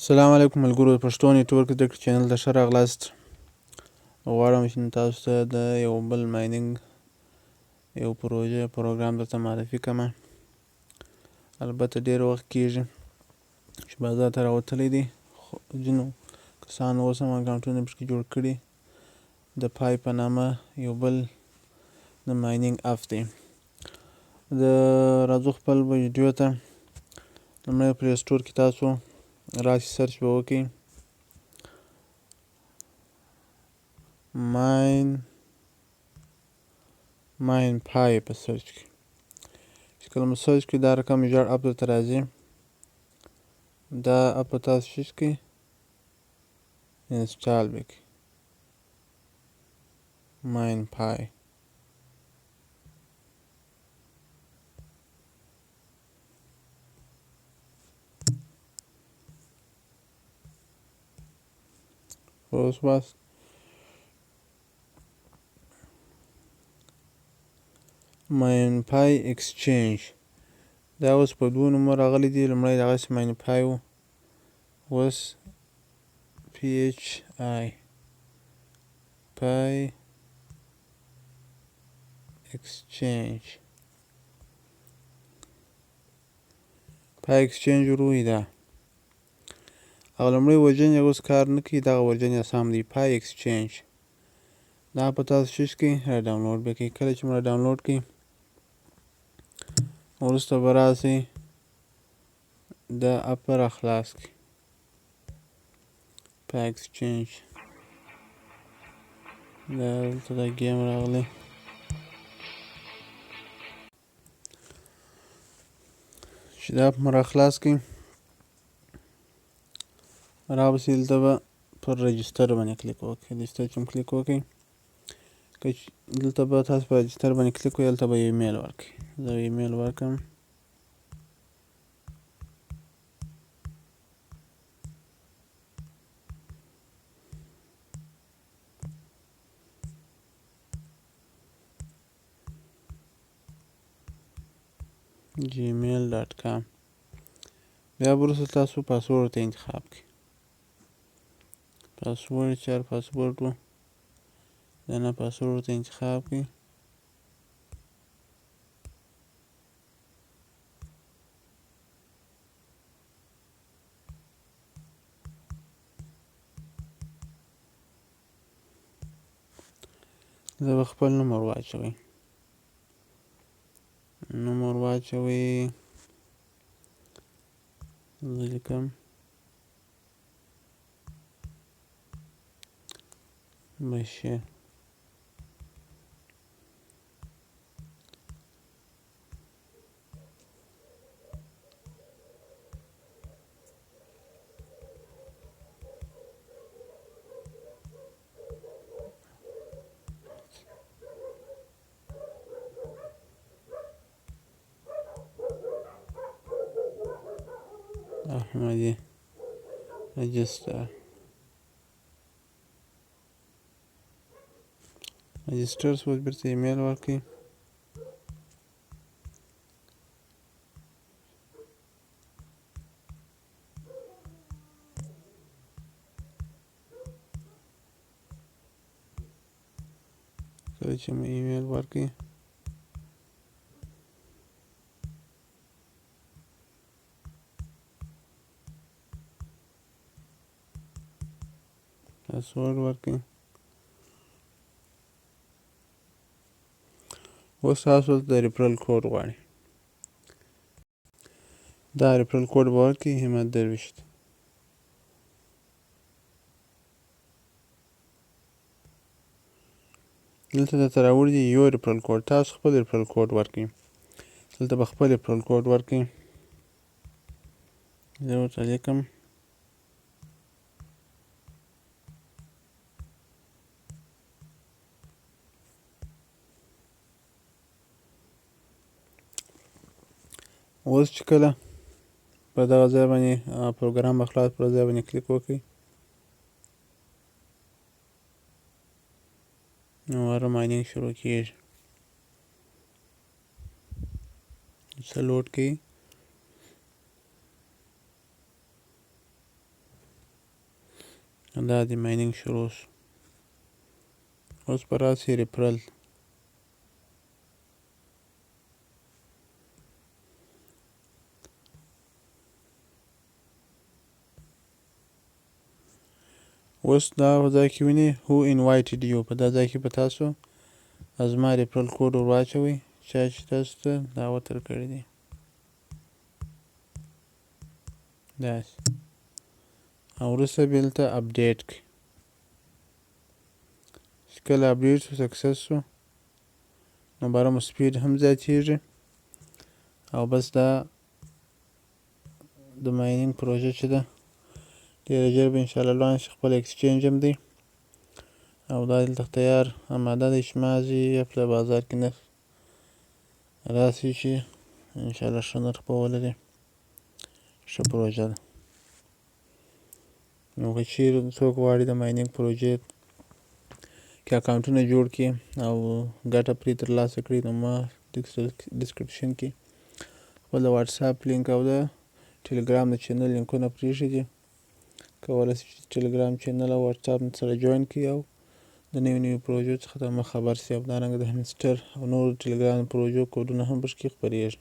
السلام علیکم ملګرو د پښتو نیټورک زده کړې چینل ته ښه راغلاست. غواړم چې تاسو ته د یو بل مایننګ یو پروګرام درته معرفي کړم. البته ډېر وخت کېږي چې بازار ته راوتلی دی، خو ځینو کسانو اوس هم اکاونټونه پکې جوړ کړي. د پای په نامه یو بل د مایننګ اپ دی. راځو خپل ویډیو ته. لومړی پلی سټور کې تاسو راشي سرچ به وکړئ minephi په سرچ کې. چې کله مو سرچ کړئ دا رقم ژر اپ درته راځي. دا اپ به تاسو شش کړئ، انسټال به کړئ minephi. اوس بس minephi exchange دا اوس په دوه نومه راغلی دی. لومړی دغسې minephi و، اوس phi exchange وروي ده. هغه لومړی ورژن یې اوس کار نه کوي، دغه ورژن یې سم دی phi exchange. دا په تاسو شش کړئ، را ډاونلوډ به کړئ. کله چې مو را ډاونلوډ کړئ وروسته به راسئ دا اپ به را خلاص کړئ phi exchange. دا دلته دا ګیم راغلی. چې دا اپ مو را خلاص کړئ رابسئ دلته به پر رجسټر باندې کلیک وکړئ. رجسټر چې کلیک وکړئ دلته به تاسو په رجسټر باندې کلیک وکړئ، دلته به یو ایمیل ورکړئ. زه ایمیل ورکړم. gmail.com. بیا وروسته تاسو پاسورډ ته انتخاب کړئ. پاسورډ چې هر پاسورډ و د نه پاسورډ ته انتخاب کړئ. زه به خپل نوم ور واچوئ. نوم ور واچوئ، زه لیکم بشیر. احمدی رجسټر سوچ بیرته ایمیل ورکړئ. کله چې مو ایمیل ورکړئ پاسورډ ورکړئ. اوس تاسو د ریفرل کوډ غواړئ. دا ریفرل کوډ به ورکړئ همت درویشت. دلته درته راوړي دي یو ریفرل کوډ. تاسو خپل ریفرل کوډ ورکړئ. دلته به خپل ریفرل کوډ ورکړئ. زه ورته لیکم اوس چې کله په دغه ځای باندې پروګرام به خلاص پر ځای باندې کلیک وکړئ نو هغه مایننګ شروع کېږي. څه لوډ کوي. دا د مایننګ شروع شو. اوس به راسي ریفرل. اوس دا په ځای کې وینئ who invited you، په دا ځای کې به تاسو زما ریفرل کوډ ور واچوئ چا چې تاسو ته دعوت درکړی دی. داسې او وروسته بیا دلته اپډیټ کړئ. چې کله اپډیټ شو سکسس شو نو باره مو سپیډ هم زیاتېږي او بس دا د مایننګ پروژه چې ده ډېره ژر به انشاءالله لانچ شي. خپل اکسچینج هم دی او دا دلته تیار اماده دی چې مازې یا په بازار کې نرخ راسي چې انشاءالله ښه نرخ به ولري. ښه پروژه ده. نو که چیرې څوک غواړي د مایننګ پروژې کې اکاونټونه جوړ کړي او ګټه پرې ترلاسه کړي نو ما ډسکرپشن کې خپل د واتساپ لینک او د ټلګرام د چینل لینکونه پرېښي دي. کولی شئ چې ټلګرام چینل او واتساپ سره جوین کړي او د نوي نوي پروژو څخه خبر شي او دارنګه د همسټر او نورو ټلګرام پروژو کوډونه هم پکې خپرېږي.